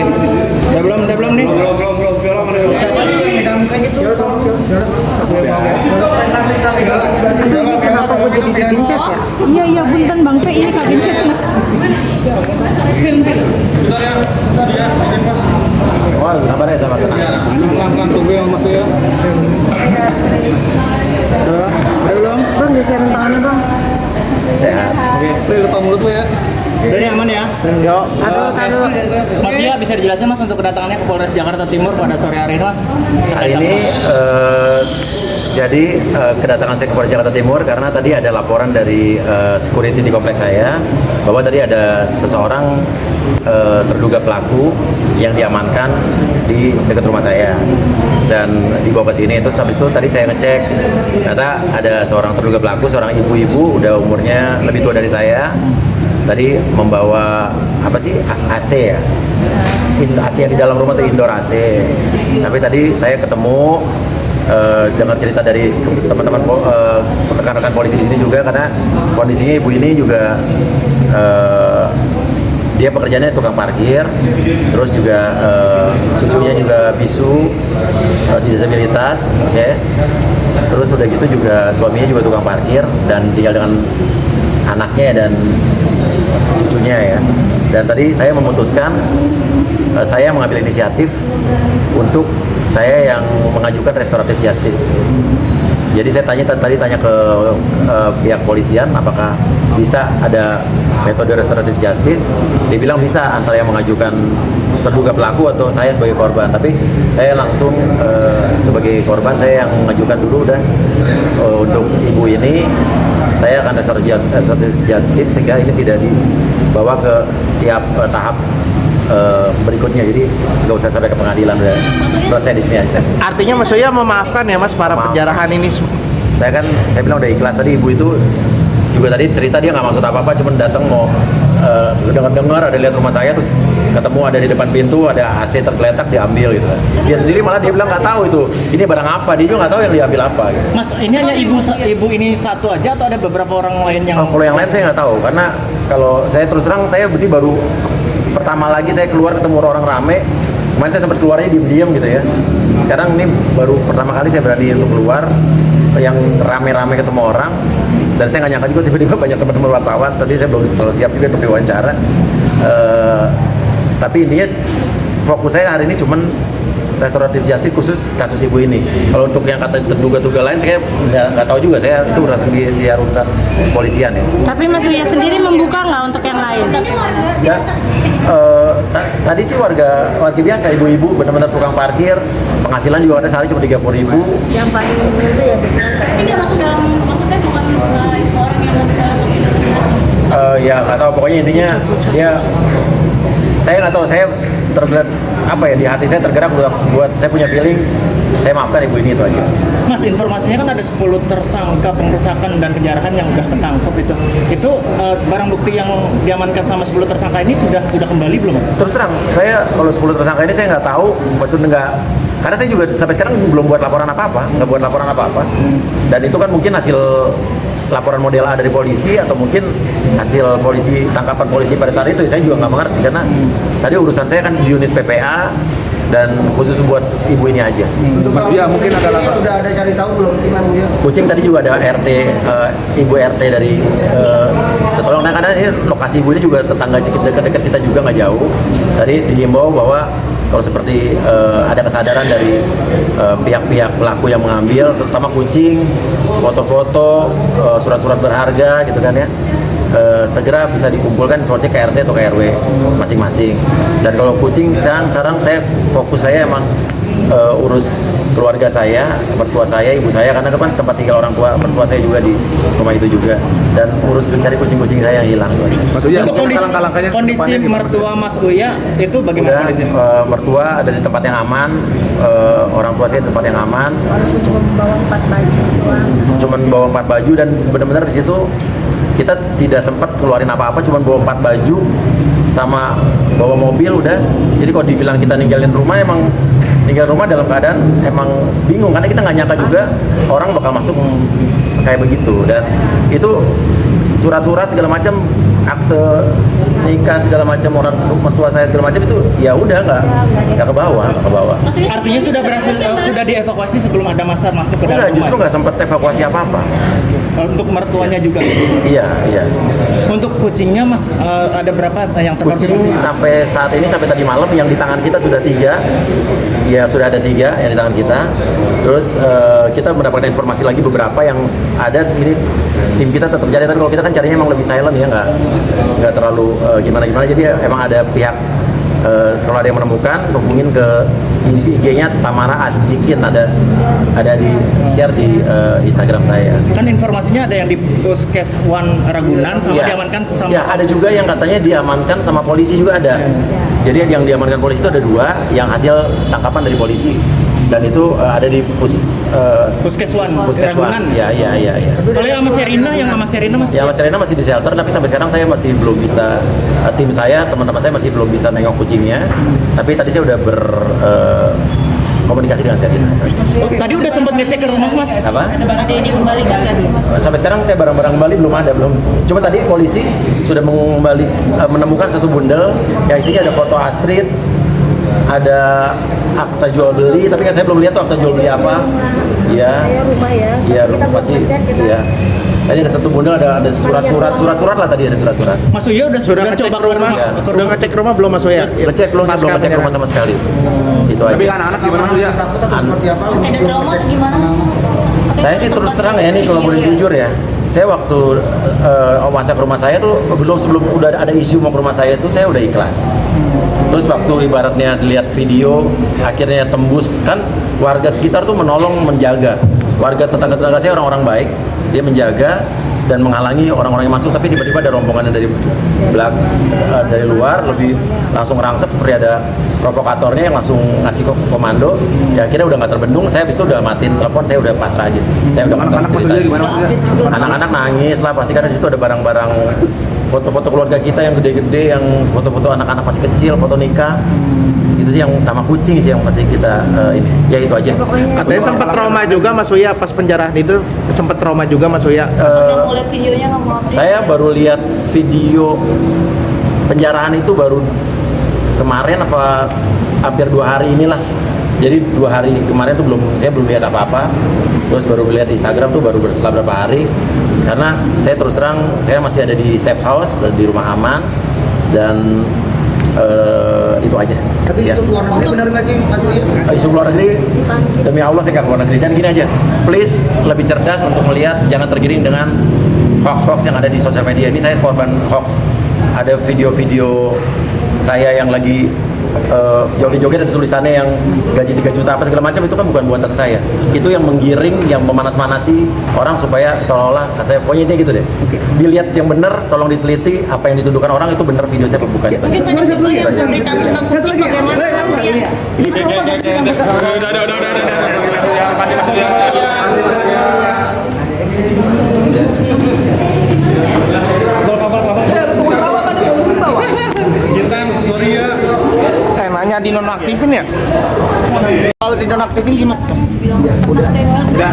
Udah belum nih? Belum. Kenapa gue jadi digencet ya? Iya punten Bang P, ini Kak gencet nah. Film. Oh, sabar ya, sabar tenang. Pelan-pelan tunggu yang masuk ya. Udah belum? Bang geserin tangannya Bang. Sehat. Oke, lupa mulut lu ya. Udah nih aman ya? Aduh. Mas ya bisa dijelaskan Mas untuk kedatangannya ke Polres Jakarta Timur pada sore hari ini Mas? Hari ini jadi kedatangan saya ke Polres Jakarta Timur karena tadi ada laporan dari security di kompleks saya bahwa tadi ada seseorang terduga pelaku yang diamankan di dekat rumah saya dan dibawa ke sini. Terus habis itu tadi saya ngecek ternyata ada seorang terduga pelaku, seorang ibu-ibu udah umurnya lebih tua dari saya. Tadi membawa apa sih, AC ya, AC yang di dalam rumah itu indoor AC. Tapi tadi saya ketemu dengar cerita dari teman-teman rekan-rekan polisi di sini juga, karena kondisinya ibu ini juga dia pekerjaannya tukang parkir, terus juga cucunya juga bisu, disabilitas, oke. Terus udah gitu juga suaminya juga tukang parkir dan tinggal dengan anaknya dan cucunya ya. Dan tadi saya memutuskan, saya mengambil inisiatif untuk saya yang mengajukan restoratif justice. Jadi saya tanya ke pihak polisian apakah bisa ada metode restoratif justice. Dia bilang bisa, antara yang mengajukan terduga pelaku atau saya sebagai korban. Tapi saya langsung sebagai korban, saya yang mengajukan dulu udah untuk ibu ini. Saya akan restoratif justice sehingga ini tidak dibawa ke tiap tahap berikutnya, jadi nggak usah sampai ke pengadilan, udah selesai di sini aja. Artinya Mas Uya memaafkan ya Mas para penjarahan ini? Saya bilang udah ikhlas. Tadi ibu itu juga tadi cerita dia nggak maksud apa-apa, cuma datang mau dengar ada lihat rumah saya, terus ketemu ada di depan pintu ada AC tergeletak, diambil gitu. Dia sendiri malah dia bilang nggak tahu itu ini barang apa, dia juga nggak tahu yang diambil apa gitu. Mas, ini hanya ibu ini satu aja atau ada beberapa orang lain yang? Kalau yang lain saya nggak tahu, karena kalau saya terus terang saya berarti baru pertama lagi saya keluar ketemu orang rame. Kemarin saya sempat keluarnya diam-diam gitu ya. Sekarang ini baru pertama kali saya berani untuk keluar yang rame-rame ketemu orang. Dan saya nggak nyangka juga tiba-tiba banyak teman-teman wartawan. Tadi saya belum terlalu siap juga untuk diwawancara. Tapi intinya fokus saya hari ini cuman restoratif justice khusus kasus ibu ini. Kalau untuk yang kata terduga-duga lain saya nggak tahu juga, saya itu urusan polisian ya. Tapi Mas Uya sendiri membuka nggak untuk yang lain? Ya, tadi sih warga biasa, ibu-ibu benar-benar tukang parkir, penghasilan juga ada sehari cuma 30.000. Yang paling itu ya. Ini nggak masuk dalam, maksudnya bukan orang yang masuk dalam. Ya nggak tahu, pokoknya intinya dia, saya nggak tahu, saya tergerak apa ya, di hati saya tergerak buat saya punya feeling saya maafkan ibu ini, itu aja. Mas, informasinya kan ada 10 tersangka pengerusakan dan penjarahan yang udah ketangkep itu. Itu barang bukti yang diamankan sama 10 tersangka ini sudah kembali belum Mas? Terus terang, saya kalau 10 tersangka ini saya nggak tahu, maksudnya nggak, karena saya juga sampai sekarang belum buat laporan apa-apa, dan itu kan mungkin hasil laporan model A dari polisi atau mungkin hasil tangkapan polisi pada saat itu, saya juga nggak mengerti karena tadi urusan saya kan di unit PPA dan khusus buat ibu ini aja. Untuk Mas Uya mungkin ada udah ada cari tahu belum sih Mas Uya? Kucing tadi juga ada RT, ibu RT dari tolong, karena ini lokasi ibu ini juga tetangga dekat kita juga nggak jauh. Tadi dihimbau bahwa kalau seperti ada kesadaran dari pihak-pihak pelaku yang mengambil, terutama kucing, foto-foto, surat-surat berharga gitu kan ya, segera bisa dikumpulkan informasi ke RT atau ke RW masing-masing. Dan kalau kucing, sekarang saya fokus saya emang urus keluarga saya, mertua saya, ibu saya, karena kan tempat tinggal orang tua mertua saya juga di rumah itu juga, dan urus mencari kucing-kucing saya yang hilang. Mas Uya, Untuk kondisi mertua Mas Uya itu bagaimana kondisinya? Mertua ada di tempat yang aman, orang tua saya di tempat yang aman. Cuma bawa 4 baju doang. Cuman bawa 4 baju dan benar-benar di situ kita tidak sempat keluarin apa-apa, cuma bawa 4 baju sama bawa mobil udah. Jadi kalau dibilang kita ninggalin rumah, emang tinggal rumah dalam keadaan emang bingung, karena kita nggak nyangka juga orang bakal masuk kayak begitu. Dan itu surat-surat segala macam akte nikah segala macam orang mertua saya segala macam itu ya udah nggak ke bawah. Maksudnya Artinya sudah berhasil sudah dievakuasi sebelum ada masa masuk ke dalam Enggak, justru rumah. nggak sempat evakuasi apa-apa. Untuk mertuanya juga. Iya. Untuk kucingnya Mas ada berapa yang Kucing terkonfirmasi? sampai saat ini sampai tadi malam yang di tangan kita sudah 3, ya sudah ada 3 yang di tangan kita. Terus kita mendapatkan informasi lagi beberapa yang ada. Ini tim kita tetap cari, tapi kalau kita kan carinya emang lebih silent ya, nggak terlalu gimana. Jadi emang ada pihak kalau ada yang menemukan hubungin ke IG-nya Tamara Asjikin, ada di share di Instagram saya. Kan informasinya ada yang di Puskes One Ragunan sama Iya. diamankan sama Ya, ada juga yang katanya diamankan sama polisi juga ada. Jadi yang diamankan polisi itu ada 2 yang hasil tangkapan dari polisi, dan itu ada di Puskes One Puskes Ragunan. One. Iya. Kalau yang sama Serina, Mas? Ya, Mas Serena masih di shelter, tapi sampai sekarang saya masih belum bisa, tim saya, teman-teman saya masih belum bisa nengok kucingnya. Tapi tadi saya udah komunikasi dengan Serena. Oh, tadi udah sempat ngecek ke rumah Mas. Apa? ada yang dikembalikan nggak sih Mas? Sampai sekarang saya barang-barang kembali belum ada. Cuma tadi polisi sudah menemukan satu bundel yang isinya ada foto Astrid, ada akta jual beli, tapi kan saya belum lihat tuh akta jual beli apa. Iya. Rumah ya. Iya, Kita rumah belum pasti. ngecek, kita. Iya. Tadi ada satu bundel, ada surat-surat lah tadi, ada surat-surat. Mas Uya udah ngecek coba ke rumah. Ya. Udah ngecek rumah belum Mas Uya? Ngecek belum, saya belum ngecek rumah sama sekali. Itu aja. Tapi anak-anak gimana Mas ya? Takut atau seperti apa? Masih ada trauma atau gimana sih Mas? Saya sih terus terang ya, ini kalau boleh jujur ya, saya waktu masa ke rumah saya tuh sebelum udah ada isu mau ke rumah saya tuh saya udah ikhlas. Terus waktu ibaratnya lihat video akhirnya tembus, kan warga sekitar tuh menolong, menjaga. Warga tetangga-tetangga saya orang-orang baik, dia menjaga dan menghalangi orang-orang yang masuk, tapi tiba-tiba ada rombongan dari dari luar lebih langsung rangsek, seperti ada provokatornya yang langsung ngasih komando. Ya akhirnya udah nggak terbendung, saya habis itu udah matiin telepon, saya udah pasrah aja. Saya udah Anak-anak Mas Uya gimana Mas Uya? Anak-anak nangis lah pasti, karena di situ ada barang-barang foto-foto keluarga kita yang gede-gede, yang foto-foto anak-anak masih kecil, foto nikah. Itu sih yang sama kucing sih yang pasti kita ini. Ya itu aja. Katanya sempat trauma juga Mas Uya pas penjarahan itu, sempat trauma juga Mas Uya. Udah mau lihat videonya nggak mau update? Saya baru lihat video penjarahan itu baru kemarin, apa hampir 2 hari inilah. Jadi 2 hari kemarin tuh saya belum lihat apa-apa. Terus baru lihat di Instagram tuh baru setelah berapa hari. Karena saya terus terang, saya masih ada di safe house, di rumah aman, dan itu aja. Tapi Ya. isu luar negeri benar nggak sih Mas Uya? Isu luar negeri, demi Allah saya nggak keluar negeri. Dan gini aja, please lebih cerdas untuk melihat, jangan tergiring dengan hoax-hoax yang ada di sosial media. Ini saya korban hoax. Ada video-video saya yang lagi joget-joget, ada tulisannya yang gaji 3 juta apa segala macam, itu kan bukan buatan saya. Itu yang menggiring, yang memanas-manasi orang supaya seolah-olah saya, pokoknya intinya gitu deh. Dilihat yang benar, tolong diteliti apa yang dituduhkan orang itu benar video saya apa bukan. Mungkin banyak juga yang berita tentang kucing bagaimana Mas Uya? Ini trauma nggak sih yang mereka- Nanya dinonaktifin ya? Kalau dinonaktifin gimana? Enggak.